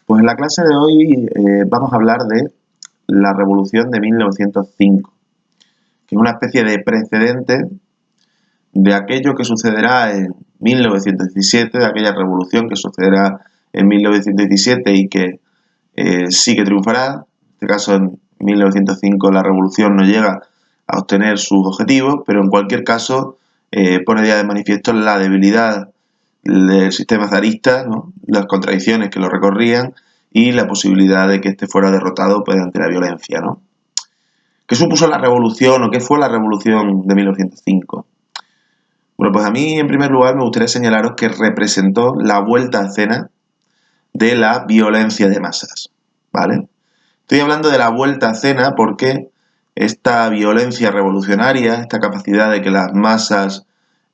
Pues en la clase de hoy vamos a hablar de la Revolución de 1905, que es una especie de precedente de aquello que sucederá en 1917, de aquella revolución que sucederá en 1917 y que sí que triunfará. En este caso, en 1905 la revolución no llega a obtener sus objetivos, pero en cualquier caso pone ya de manifiesto la debilidad del sistema zarista, ¿no?, las contradicciones que lo recorrían y la posibilidad de que éste fuera derrotado mediante la violencia, ¿no? ¿Qué supuso la revolución o qué fue la revolución de 1905? Bueno, pues a mí en primer lugar me gustaría señalaros que representó la vuelta a escena de la violencia de masas, ¿vale? Estoy hablando de la vuelta a escena porque esta violencia revolucionaria, esta capacidad de que las masas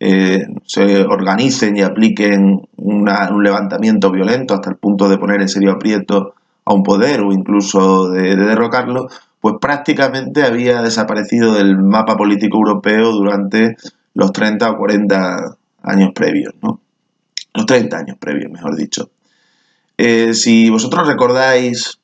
se organicen y apliquen un levantamiento violento hasta el punto de poner en serio aprieto a un poder o incluso de derrocarlo, pues prácticamente había desaparecido del mapa político europeo durante los 30 o 40 años previos, ¿no? Los 30 años previos, mejor dicho. Si vosotros recordáis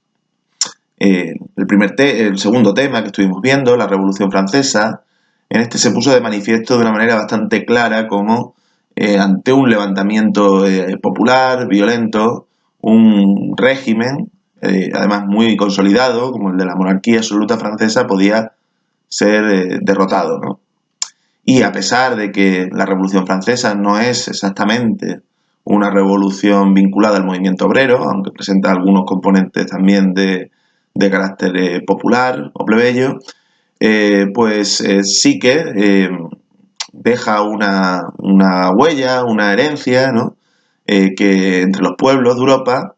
el segundo tema que estuvimos viendo, la Revolución Francesa, en este se puso de manifiesto de una manera bastante clara como ante un levantamiento popular, violento, un régimen, además muy consolidado, como el de la monarquía absoluta francesa, podía ser derrotado, ¿no? Y a pesar de que la Revolución Francesa no es exactamente una revolución vinculada al movimiento obrero, aunque presenta algunos componentes también de carácter popular o plebeyo, sí que deja una huella, una herencia, ¿no?, que entre los pueblos de Europa,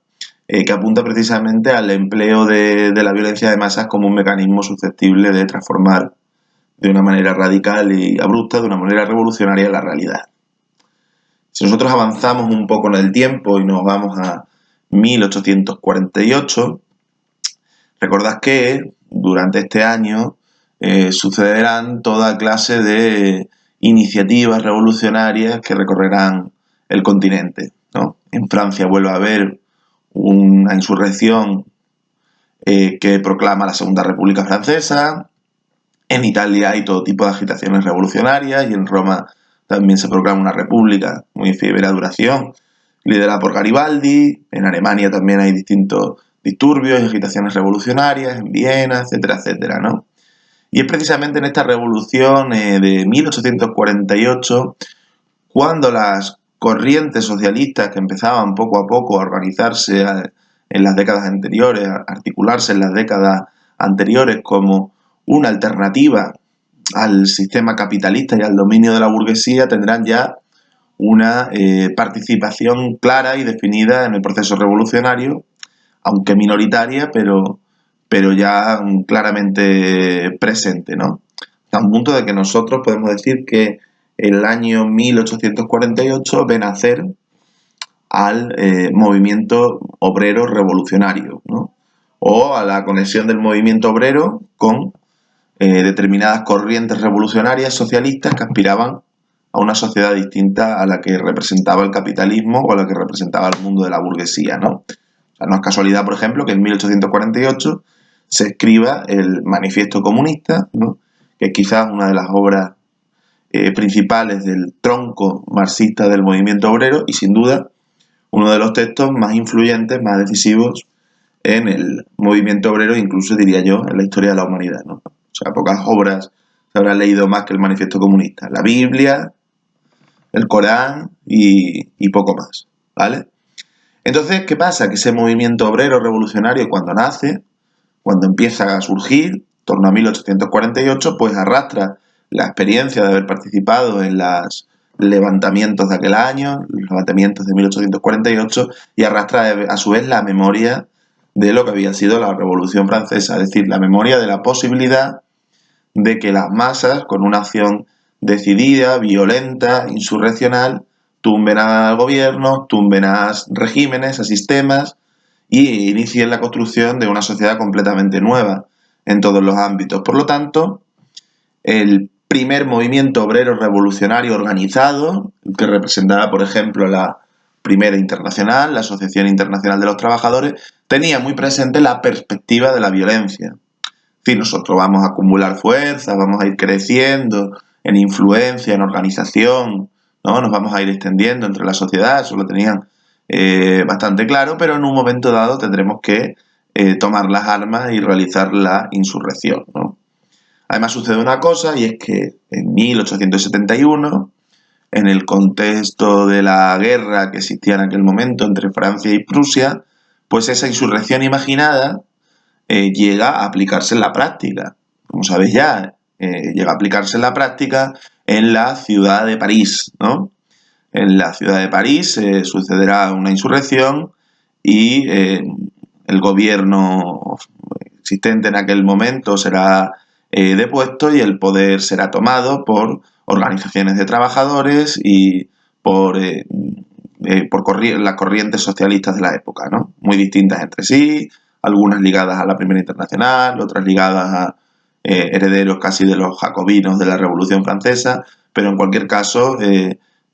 que apunta precisamente al empleo de la violencia de masas como un mecanismo susceptible de transformar de una manera radical y abrupta, de una manera revolucionaria, la realidad. Si nosotros avanzamos un poco en el tiempo y nos vamos a 1848, recordad que durante este año sucederán toda clase de iniciativas revolucionarias que recorrerán el continente, ¿no? En Francia vuelve a haber una insurrección que proclama la Segunda República Francesa. En Italia hay todo tipo de agitaciones revolucionarias y en Roma también se proclama una república muy efímera duración, liderada por Garibaldi. En Alemania también hay distintos disturbios y agitaciones revolucionarias, en Viena, etcétera, etcétera, ¿no? Y es precisamente en esta revolución de 1848 cuando las corrientes socialistas que empezaban poco a poco a organizarse en las décadas anteriores, a articularse en las décadas anteriores como una alternativa al sistema capitalista y al dominio de la burguesía, tendrán ya una participación clara y definida en el proceso revolucionario, aunque minoritaria, pero ya claramente presente, ¿no? Hasta un punto de que nosotros podemos decir que el año 1848 ve nacer al movimiento obrero revolucionario, ¿no?, o a la conexión del movimiento obrero con determinadas corrientes revolucionarias socialistas que aspiraban a una sociedad distinta a la que representaba el capitalismo o a la que representaba el mundo de la burguesía, ¿no? O sea, no es casualidad, por ejemplo, que en 1848 se escriba el Manifiesto Comunista, ¿no?, que es quizás una de las obras principales del tronco marxista del movimiento obrero y sin duda uno de los textos más influyentes, más decisivos en el movimiento obrero, incluso diría yo, en la historia de la humanidad, ¿no? O sea, pocas obras se habrán leído más que el Manifiesto Comunista. La Biblia, el Corán y poco más, ¿vale? Entonces, ¿qué pasa? Que ese movimiento obrero revolucionario cuando nace, cuando empieza a surgir, en torno a 1848, pues arrastra la experiencia de haber participado en los levantamientos de aquel año, los levantamientos de 1848, y arrastra a su vez la memoria de lo que había sido la Revolución Francesa, es decir, la memoria de la posibilidad de que las masas, con una acción decidida, violenta, insurreccional, tumben al gobierno, tumben a regímenes, a sistemas y inicien la construcción de una sociedad completamente nueva en todos los ámbitos. Por lo tanto, el primer movimiento obrero revolucionario organizado, que representaba, por ejemplo, la Primera Internacional, la Asociación Internacional de los Trabajadores, tenía muy presente la perspectiva de la violencia. Es decir, nosotros vamos a acumular fuerzas, vamos a ir creciendo en influencia, en organización, ¿no? Nos vamos a ir extendiendo entre la sociedad, eso lo tenían bastante claro, pero en un momento dado tendremos que tomar las armas y realizar la insurrección, ¿no? Además sucede una cosa, y es que en 1871, en el contexto de la guerra que existía en aquel momento entre Francia y Prusia, pues esa insurrección imaginada llega a aplicarse en la práctica. Como sabéis ya, llega a aplicarse en la práctica en la ciudad de París, ¿no? En la ciudad de París sucederá una insurrección y el gobierno existente en aquel momento será depuesto y el poder será tomado por organizaciones de trabajadores y por las corrientes socialistas de la época, ¿no? Muy distintas entre sí, algunas ligadas a la Primera Internacional, otras ligadas a herederos casi de los jacobinos de la Revolución Francesa, pero en cualquier caso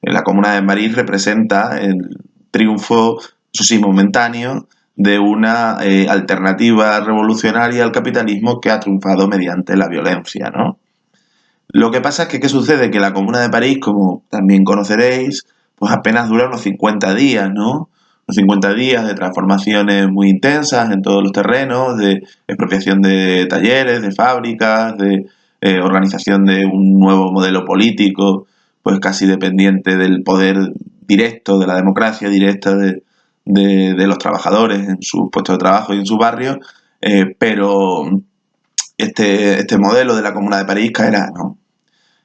la Comuna de París representa el triunfo, eso sí, momentáneo, de una alternativa revolucionaria al capitalismo que ha triunfado mediante la violencia, ¿no? Lo que pasa es que, ¿qué sucede? Que la Comuna de París, como también conoceréis, pues apenas dura unos 50 días, ¿no? Unos 50 días de transformaciones muy intensas en todos los terrenos, de expropiación de talleres, de fábricas, de organización de un nuevo modelo político, pues casi dependiente del poder directo, de la democracia directa de los trabajadores en sus puestos de trabajo y en su barrio, pero este modelo de la Comuna de París caerá, ¿no?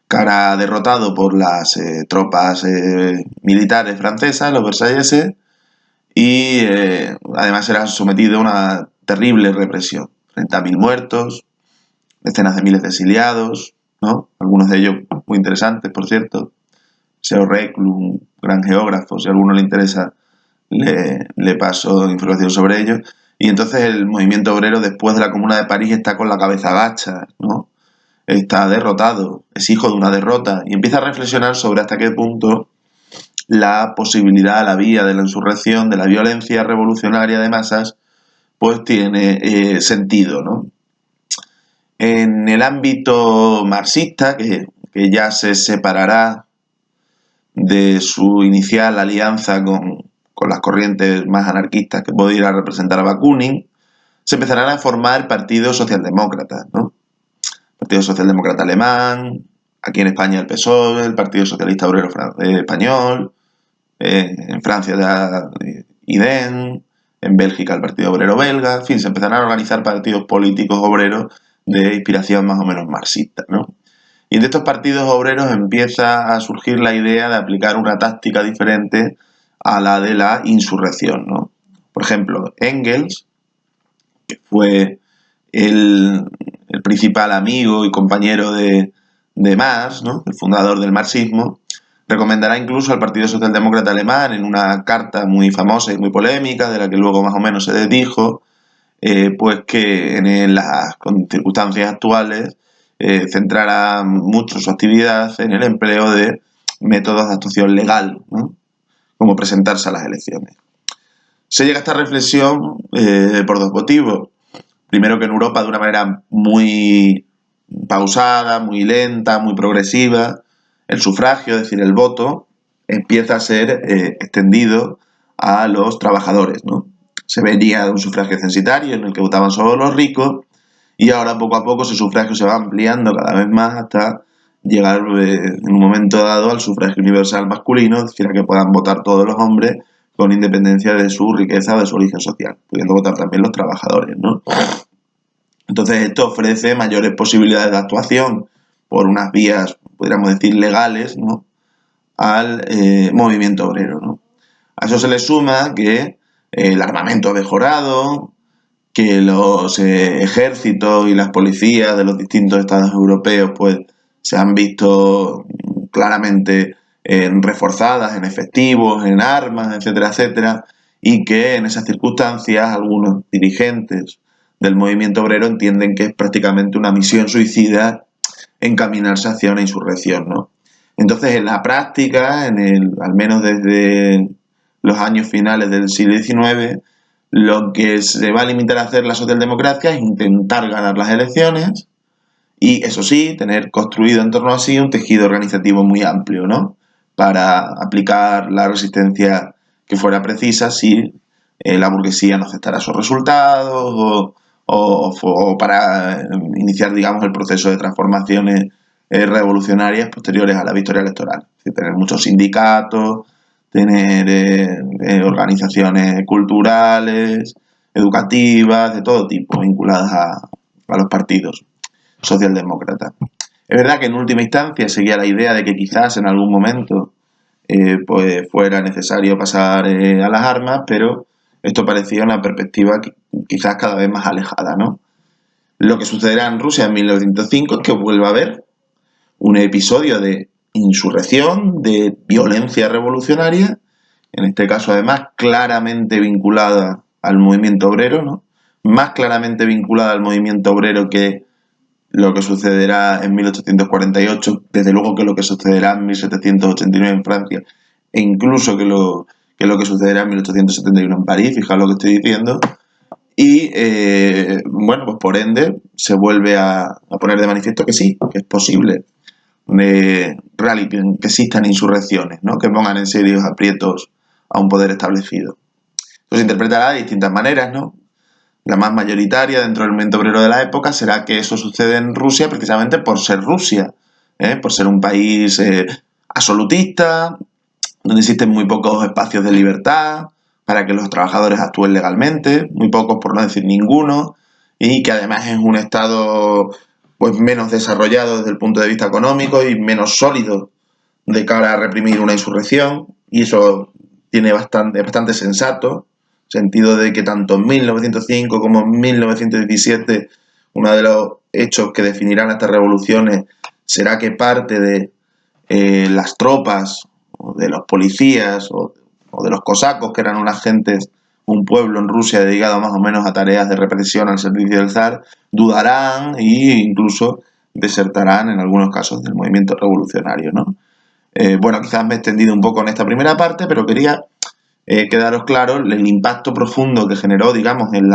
Cara derrotado por las tropas militares francesas, los versalleses, y además será sometido a una terrible represión. 30.000 muertos, decenas de miles de exiliados, ¿no? Algunos de ellos muy interesantes, por cierto. Seo Reclus, un gran geógrafo, si a alguno le interesa, le paso información sobre ello. Y entonces el movimiento obrero después de la Comuna de París está con la cabeza gacha, ¿no? Está derrotado, es hijo de una derrota y empieza a reflexionar sobre hasta qué punto la posibilidad, la vía de la insurrección, de la violencia revolucionaria de masas, pues tiene sentido, ¿no? En el ámbito marxista, que ya se separará de su inicial alianza con las corrientes más anarquistas que puede ir a representar a Bakunin, se empezarán a formar partidos socialdemócratas, ¿no? Partido Socialdemócrata Alemán, aquí en España el PSOE, el Partido Socialista Obrero Español, en Francia IDEN, en Bélgica el Partido Obrero Belga, en fin, se empezarán a organizar partidos políticos obreros de inspiración más o menos marxista, ¿no? Y de estos partidos obreros empieza a surgir la idea de aplicar una táctica diferente a la de la insurrección, ¿no? Por ejemplo, Engels, que fue el principal amigo y compañero de Marx, ¿no? El fundador del marxismo, recomendará incluso al Partido Socialdemócrata Alemán en una carta muy famosa y muy polémica, de la que luego más o menos se desdijo, pues que en las circunstancias actuales centrará mucho su actividad en el empleo de métodos de actuación legal, ¿no? Como presentarse a las elecciones. Se llega a esta reflexión por dos motivos. Primero, que en Europa, de una manera muy pausada, muy lenta, muy progresiva, el sufragio, es decir, el voto, empieza a ser extendido a los trabajadores, ¿no? Se venía de un sufragio censitario en el que votaban solo los ricos y ahora poco a poco ese sufragio se va ampliando cada vez más hasta llegar en un momento dado al sufragio universal masculino, es decir, a que puedan votar todos los hombres con independencia de su riqueza o de su origen social, pudiendo votar también los trabajadores, ¿no? Entonces esto ofrece mayores posibilidades de actuación por unas vías, podríamos decir, legales, ¿no? Al movimiento obrero, ¿no? A eso se le suma que el armamento ha mejorado, que los ejércitos y las policías de los distintos estados europeos pues se han visto claramente reforzadas en efectivos, en armas, etcétera, etcétera, y que en esas circunstancias algunos dirigentes del movimiento obrero entienden que es prácticamente una misión suicida encaminarse hacia una insurrección, ¿no? Entonces, en la práctica, al menos desde los años finales del siglo XIX, Lo que se va a limitar a hacer la socialdemocracia es intentar ganar las elecciones y, eso sí, tener construido en torno a sí un tejido organizativo muy amplio, ¿no? Para aplicar la resistencia que fuera precisa si la burguesía no aceptara esos resultados o para iniciar, digamos, el proceso de transformaciones revolucionarias posteriores a la victoria electoral. Es decir, tener muchos sindicatos, tener organizaciones culturales, educativas, de todo tipo, vinculadas a los partidos socialdemócratas. Es verdad que en última instancia seguía la idea de que quizás en algún momento pues fuera necesario pasar a las armas, pero esto parecía una perspectiva quizás cada vez más alejada, ¿no? Lo que sucederá en Rusia en 1905 es que vuelva a haber un episodio de insurrección, de violencia revolucionaria, en este caso además claramente vinculada al movimiento obrero, ¿no? Más claramente vinculada al movimiento obrero que lo que sucederá en 1848, desde luego que lo que sucederá en 1789 en Francia, e incluso que lo que sucederá en 1871 en París, fijaos lo que estoy diciendo, y bueno, pues por ende se vuelve a poner de manifiesto que sí, que es posible que existan insurrecciones, ¿no? Que pongan en serios aprietos a un poder establecido. Pues se interpretará de distintas maneras, ¿no? La más mayoritaria dentro del movimiento obrero de la época será que eso sucede en Rusia precisamente por ser Rusia, por ser un país absolutista, donde existen muy pocos espacios de libertad para que los trabajadores actúen legalmente, muy pocos por no decir ninguno, y que además es un estado pues menos desarrollado desde el punto de vista económico y menos sólido de cara a reprimir una insurrección, y eso tiene bastante sensato, sentido de que tanto en 1905 como en 1917 uno de los hechos que definirán estas revoluciones será que parte de las tropas o de los policías o de los cosacos, que eran unas gentes, un pueblo en Rusia dedicado más o menos a tareas de represión al servicio del zar, dudarán e incluso desertarán en algunos casos del movimiento revolucionario, ¿no? Bueno, quizás me he extendido un poco en esta primera parte, pero quería quedaros claro el impacto profundo que generó, digamos, en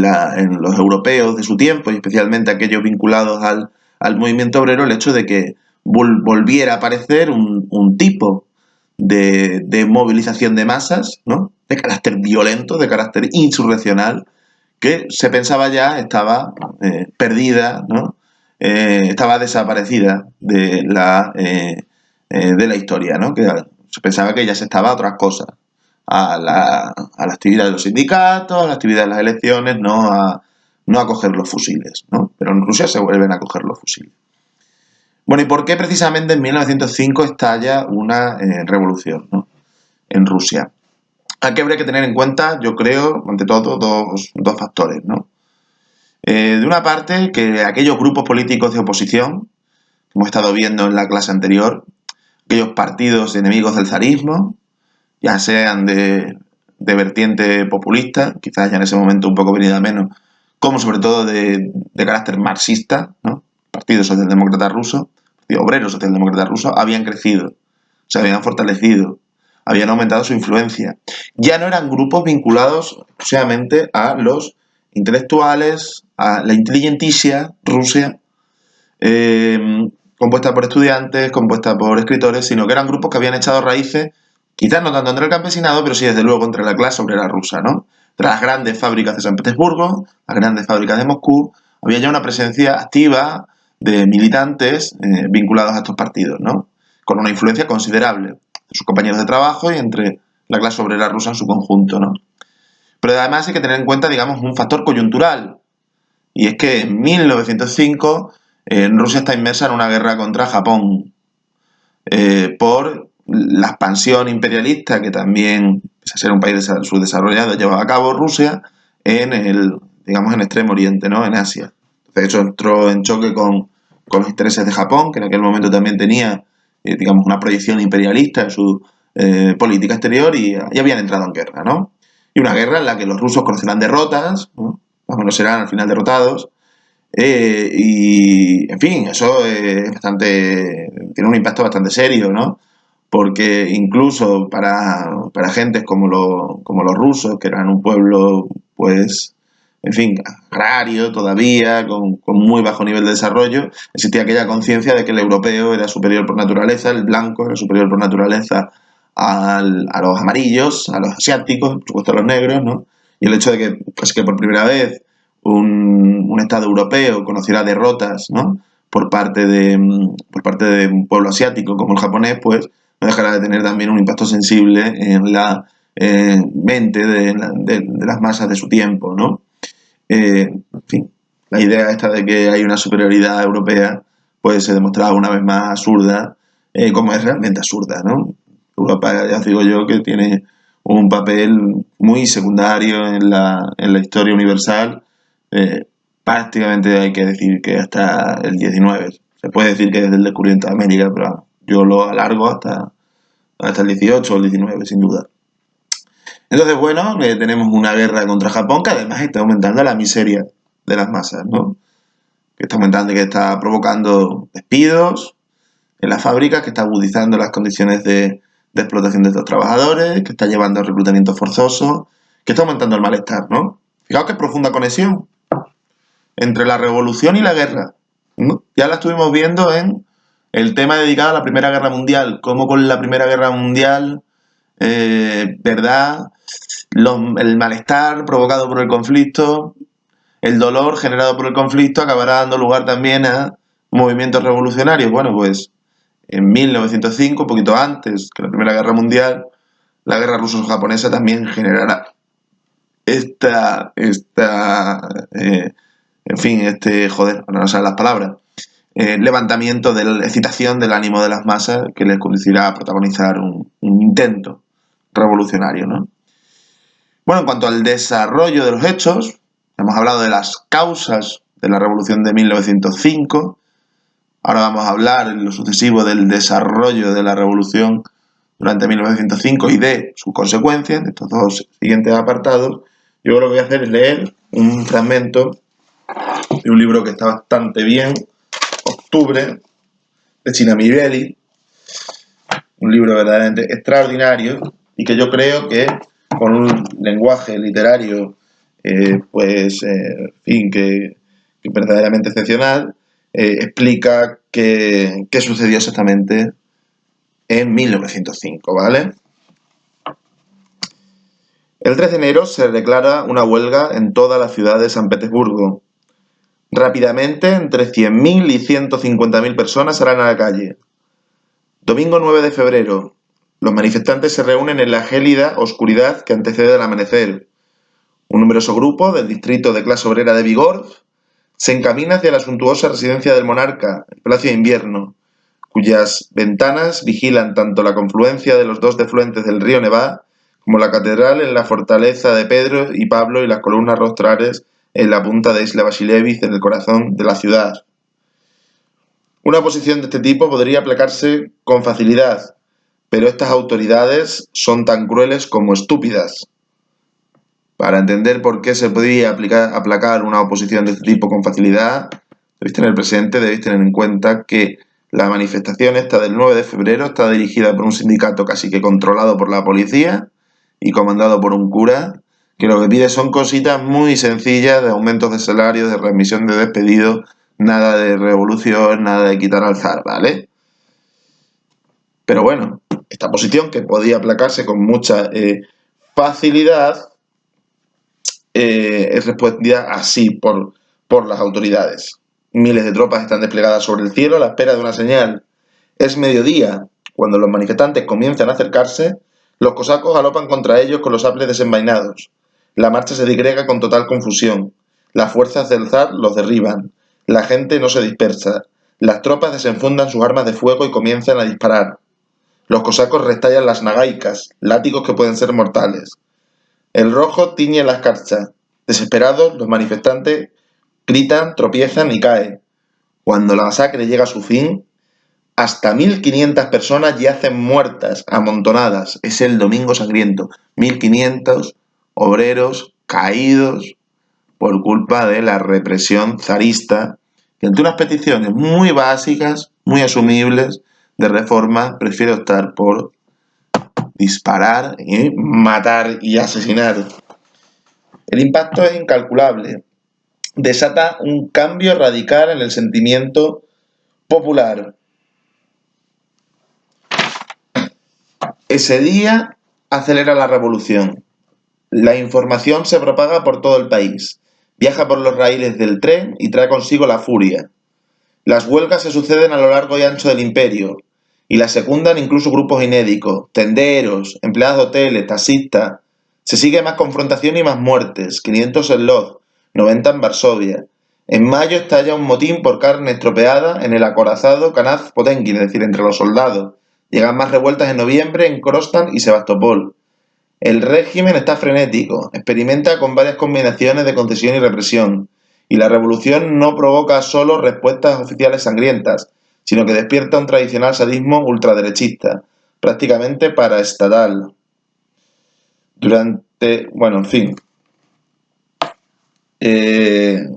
los europeos de su tiempo, y especialmente aquellos vinculados al movimiento obrero, el hecho de que volviera a aparecer un tipo de movilización de masas, ¿no? De carácter violento, de carácter insurreccional, que se pensaba ya estaba perdida, ¿no? Estaba desaparecida de la historia, ¿no? Que se pensaba que ya se estaba a otras cosas, a la actividad de los sindicatos, a la actividad de las elecciones, no a coger los fusiles, ¿no? Pero en Rusia se vuelven a coger los fusiles. Bueno, ¿y por qué precisamente en 1905 estalla una revolución, ¿no? En Rusia? Aquí habría que tener en cuenta, yo creo, ante todo, dos factores, ¿no? De una parte, que aquellos grupos políticos de oposición, que hemos estado viendo en la clase anterior, aquellos partidos enemigos del zarismo, ya sean de vertiente populista, quizás ya en ese momento un poco venida menos, como sobre todo de carácter marxista, ¿no? Partido Socialdemócrata Ruso, Partido Obrero Socialdemócrata Ruso, habían crecido, se habían fortalecido, habían aumentado su influencia. Ya no eran grupos vinculados exclusivamente a los intelectuales, a la inteligentia rusa, compuesta por estudiantes, compuesta por escritores, sino que eran grupos que habían echado raíces, quizás no tanto entre el campesinado, pero sí desde luego entre la clase obrera rusa, ¿no? Entre las grandes fábricas de San Petersburgo, las grandes fábricas de Moscú, había ya una presencia activa de militantes vinculados a estos partidos, ¿no? Con una influencia considerable de sus compañeros de trabajo y entre la clase obrera rusa en su conjunto, ¿no? Pero además hay que tener en cuenta, digamos, un factor coyuntural, y es que en 1905 Rusia está inmersa en una guerra contra Japón por la expansión imperialista que también, pese a ser un país subdesarrollado, llevaba a cabo Rusia digamos, en Extremo Oriente, ¿no? En Asia. De hecho, entró en choque con los intereses de Japón, que en aquel momento también tenía, digamos, una proyección imperialista en su política exterior y habían entrado en guerra, ¿no? Y una guerra en la que los rusos conocerán derrotas, ¿no? Más o menos serán al final derrotados, y, en fin, eso es tiene un impacto bastante serio, ¿no? porque incluso para gentes como los rusos, que eran un pueblo, pues, en fin, agrario todavía, con muy bajo nivel de desarrollo, existía aquella conciencia de que el europeo era superior por naturaleza, el blanco era superior por naturaleza a los amarillos, a los asiáticos, por supuesto a los negros, ¿no? Y el hecho de que, pues, que por primera vez un Estado europeo conociera derrotas, ¿no? Por parte de un pueblo asiático como el japonés, pues no dejará de tener también un impacto sensible en la mente de las masas de su tiempo, ¿no? En fin, la idea esta de que hay una superioridad europea pues se demostraba una vez más absurda, como es realmente absurda, ¿no? Europa, ya os digo yo, que tiene un papel muy secundario en la historia universal. eh, Prácticamente hay que decir que hasta el 19. Se puede decir que desde el descubrimiento de América, pero yo lo alargo hasta el 18 o el 19, sin duda. Entonces, bueno, tenemos una guerra contra Japón que además está aumentando la miseria de las masas, ¿no? Que está aumentando y que está provocando despidos en las fábricas, que está agudizando las condiciones de explotación de estos trabajadores, que está llevando a reclutamiento forzoso, que está aumentando el malestar, ¿no? Fijaos que profunda conexión entre la revolución y la guerra, ¿no? Ya la estuvimos viendo en el tema dedicado a la Primera Guerra Mundial, cómo con la Primera Guerra Mundial, ¿verdad? El malestar provocado por el conflicto, el dolor generado por el conflicto acabará dando lugar también a movimientos revolucionarios. Bueno, pues en 1905, un poquito antes que la Primera Guerra Mundial, la guerra ruso-japonesa también generará en fin, joder, no sé las palabras, levantamiento de la excitación del ánimo de las masas que les conducirá a protagonizar un intento revolucionario, ¿no? Bueno, en cuanto al desarrollo de los hechos, hemos hablado de las causas de la revolución de 1905. Ahora vamos a hablar en lo sucesivo del desarrollo de la revolución durante 1905 y de sus consecuencias, de estos dos siguientes apartados. Yo lo que voy a hacer es leer un fragmento de un libro que está bastante bien, Octubre, de China Mireilli, un libro verdaderamente extraordinario y que yo creo que con un lenguaje literario en fin, que verdaderamente excepcional, explica qué sucedió exactamente en 1905, ¿vale? El 13 de enero se declara una huelga en toda la ciudad de San Petersburgo. Rápidamente, entre 100.000 y 150.000 personas salen a la calle. Domingo 9 de febrero. Los manifestantes se reúnen en la gélida oscuridad que antecede al amanecer. Un numeroso grupo del distrito de clase obrera de Vigor se encamina hacia la suntuosa residencia del monarca, el Palacio de Invierno, cuyas ventanas vigilan tanto la confluencia de los dos afluentes del río Nevá como la catedral en la fortaleza de Pedro y Pablo y las columnas rostrales en la punta de Isla Basilevich en el corazón de la ciudad. Una oposición de este tipo podría aplacarse con facilidad, pero estas autoridades son tan crueles como estúpidas. Para entender por qué se podía aplacar una oposición de este tipo con facilidad, debéis tener presente, debéis tener en cuenta que la manifestación esta del 9 de febrero está dirigida por un sindicato casi que controlado por la policía y comandado por un cura, que lo que pide son cositas muy sencillas de aumentos de salario, de remisión de despedidos, nada de revolución, nada de quitar al zar, ¿vale? Pero bueno, esta posición que podía aplacarse con mucha facilidad es respondida así por las autoridades. Miles de tropas están desplegadas sobre el cielo a la espera de una señal. Es mediodía. Cuando los manifestantes comienzan a acercarse, los cosacos galopan contra ellos con los sables desenvainados. La marcha se digrega con total confusión. Las fuerzas del zar los derriban. La gente no se dispersa. Las tropas desenfundan sus armas de fuego y comienzan a disparar. Los cosacos restallan las nagaicas, látigos que pueden ser mortales. El rojo tiñe la escarcha. Desesperados, los manifestantes gritan, tropiezan y caen. Cuando la masacre llega a su fin, hasta 1.500 personas yacen muertas, amontonadas. Es el Domingo Sangriento. 1.500 obreros caídos por culpa de la represión zarista, que ante unas peticiones muy básicas, muy asumibles, de reforma, prefiere optar por disparar, matar y asesinar. El impacto es incalculable. Desata un cambio radical en el sentimiento popular. Ese día acelera la revolución. La información se propaga por todo el país. Viaja por los raíles del tren y trae consigo la furia. Las huelgas se suceden a lo largo y ancho del imperio, y las secundan incluso grupos inéditos, tenderos, empleados de hoteles, taxistas. Se sigue más confrontación y más muertes, 500 en Lodz, 90 en Varsovia. En mayo estalla un motín por carne estropeada en el acorazado Kanaz-Potemkin, es decir, entre los soldados. Llegan más revueltas en noviembre en Kronstadt y Sebastopol. El régimen está frenético, experimenta con varias combinaciones de concesión y represión, y la revolución no provoca solo respuestas oficiales sangrientas, sino que despierta un tradicional sadismo ultraderechista, prácticamente paraestatal. Bueno, en fin. ¿Qué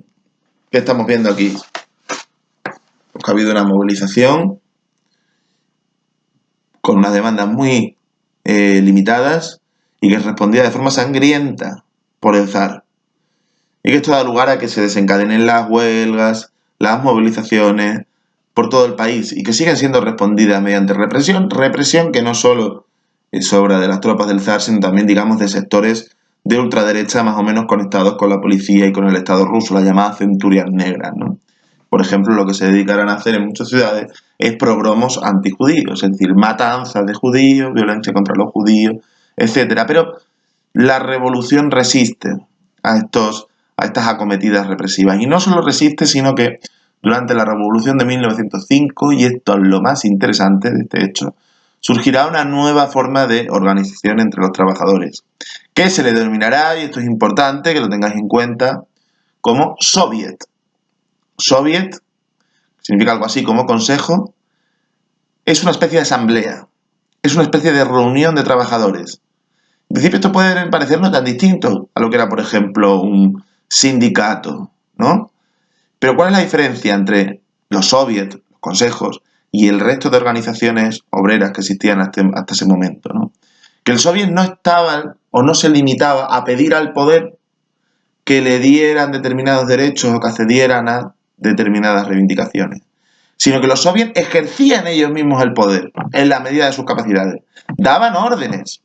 estamos viendo aquí? Pues que ha habido una movilización con unas demandas muy limitadas y que respondía de forma sangrienta por el zar. Y que esto da lugar a que se desencadenen las huelgas, las movilizaciones por todo el país y que siguen siendo respondidas mediante represión que no solo es obra de las tropas del zar, sino también, digamos, de sectores de ultraderecha más o menos conectados con la policía y con el Estado ruso, las llamadas centurias negras, ¿no? Por ejemplo, lo que se dedicarán a hacer en muchas ciudades es progromos antijudíos, es decir, matanzas de judíos, violencia contra los judíos, etc. Pero la revolución resiste a estas acometidas represivas. Y no solo resiste, sino que durante la revolución de 1905, y esto es lo más interesante de este hecho, surgirá una nueva forma de organización entre los trabajadores, que se le denominará, y esto es importante que lo tengáis en cuenta, como Soviet. Soviet significa algo así como consejo, es una especie de asamblea, es una especie de reunión de trabajadores. En principio esto puede parecer no tan distinto a lo que era, por ejemplo, un sindicato, ¿no? Pero ¿cuál es la diferencia entre los soviets, los consejos, y el resto de organizaciones obreras que existían hasta ese momento, ¿no? Que el soviet no estaba o no se limitaba a pedir al poder que le dieran determinados derechos o que accedieran a determinadas reivindicaciones, sino que los soviets ejercían ellos mismos el poder en la medida de sus capacidades, daban órdenes,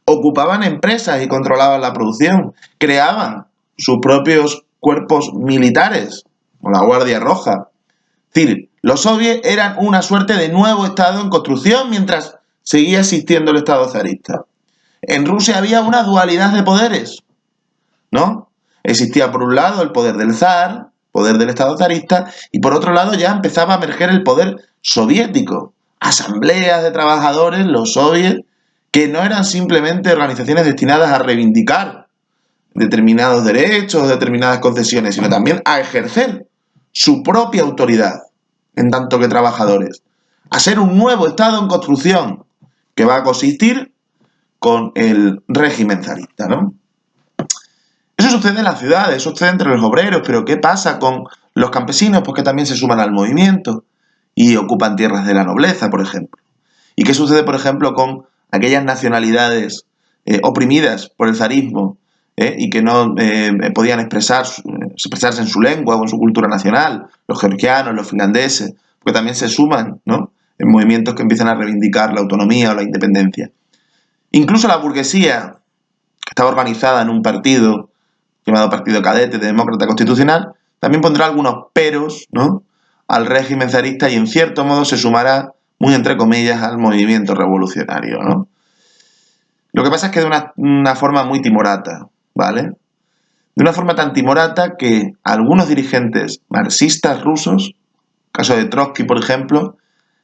ocupaban empresas y controlaban la producción, creaban sus propios cuerpos militares, como la Guardia Roja. Es decir, los soviets eran una suerte de nuevo Estado en construcción mientras seguía existiendo el Estado zarista. En Rusia había una dualidad de poderes, ¿no? Existía por un lado el poder del zar, poder del Estado zarista, y por otro lado ya empezaba a emerger el poder soviético. Asambleas de trabajadores, los soviets, que no eran simplemente organizaciones destinadas a reivindicar determinados derechos, determinadas concesiones, sino también a ejercer su propia autoridad en tanto que trabajadores, a ser un nuevo Estado en construcción que va a coexistir con el régimen zarista, ¿no? Eso sucede en las ciudades, eso sucede entre los obreros, pero ¿qué pasa con los campesinos? Pues que también se suman al movimiento y ocupan tierras de la nobleza, por ejemplo. ¿Y qué sucede, por ejemplo, con aquellas nacionalidades oprimidas por el zarismo y que no podían expresarse en su lengua o en su cultura nacional? Los georgianos, los finlandeses, porque también se suman, ¿no?, en movimientos que empiezan a reivindicar la autonomía o la independencia. Incluso la burguesía, que estaba organizada en un partido llamado Partido Cadete de Demócrata Constitucional, también pondrá algunos peros, ¿no?, al régimen zarista y en cierto modo se sumará, muy entre comillas, al movimiento revolucionario, ¿no? Lo que pasa es que de una forma muy timorata, ¿vale? De una forma tan timorata que algunos dirigentes marxistas rusos, caso de Trotsky, por ejemplo,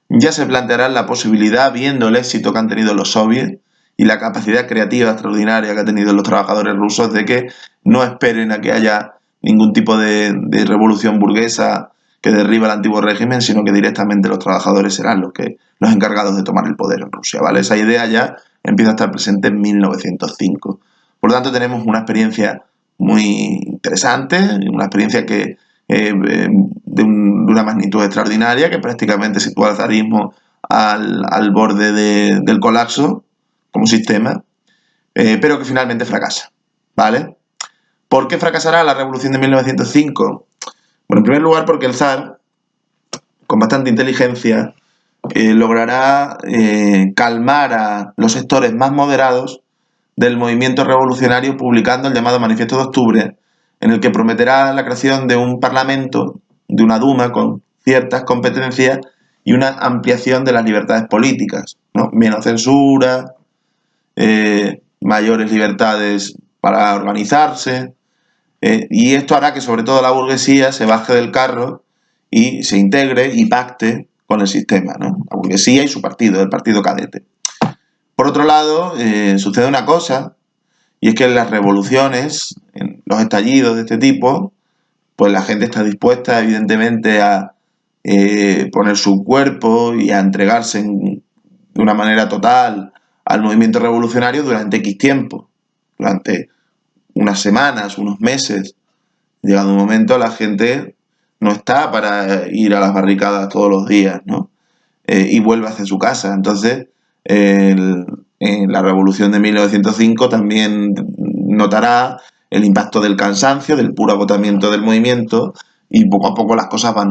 ya se plantearán la posibilidad, viendo el éxito que han tenido los soviets y la capacidad creativa extraordinaria que han tenido los trabajadores rusos, de que no esperen a que haya ningún tipo de revolución burguesa que derriba el antiguo régimen, sino que directamente los trabajadores serán los encargados de tomar el poder en Rusia, ¿vale? Esa idea ya empieza a estar presente en 1905. Por lo tanto, tenemos una experiencia muy interesante, una experiencia que de una magnitud extraordinaria, que prácticamente sitúa al zarismo al borde del colapso como sistema, pero que finalmente fracasa, ¿vale? ¿Por qué fracasará la revolución de 1905? Bueno, en primer lugar porque el zar, con bastante inteligencia, logrará calmar a los sectores más moderados del movimiento revolucionario publicando el llamado Manifiesto de Octubre, en el que prometerá la creación de un parlamento, de una Duma con ciertas competencias y una ampliación de las libertades políticas, ¿no? Menos censura, mayores libertades para organizarse, y esto hará que sobre todo la burguesía se baje del carro y se integre y pacte con el sistema, ¿no? La burguesía y su partido, el partido cadete. Por otro lado, sucede una cosa, y es que en las revoluciones, en los estallidos de este tipo, pues la gente está dispuesta, evidentemente, a poner su cuerpo y a entregarse de una manera total al movimiento revolucionario durante X tiempo, durante unas semanas, unos meses. Llegado un momento, la gente no está para ir a las barricadas todos los días, ¿no? Y vuelve hacia su casa. Entonces, en la revolución de 1905 también notará el impacto del cansancio, del puro agotamiento del movimiento, y poco a poco las cosas van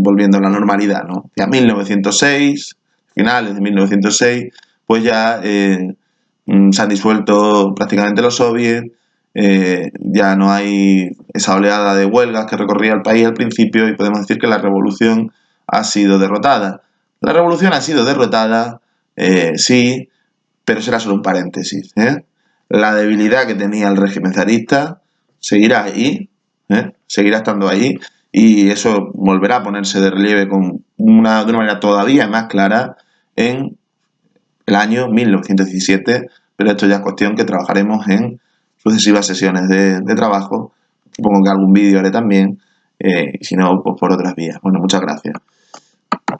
volviendo a la normalidad, ¿no? Ya 1906, finales de 1906, pues ya se han disuelto prácticamente los soviets, ya no hay esa oleada de huelgas que recorría el país al principio y podemos decir que la revolución ha sido derrotada. La revolución ha sido derrotada, sí, pero será solo un paréntesis, ¿eh? La debilidad que tenía el régimen zarista seguirá ahí, seguirá estando ahí, y eso volverá a ponerse de relieve de una manera todavía más clara en el año 1917, pero esto ya es cuestión que trabajaremos en sucesivas sesiones de trabajo. Supongo que algún vídeo haré también, y si no, pues por otras vías. Bueno, muchas gracias.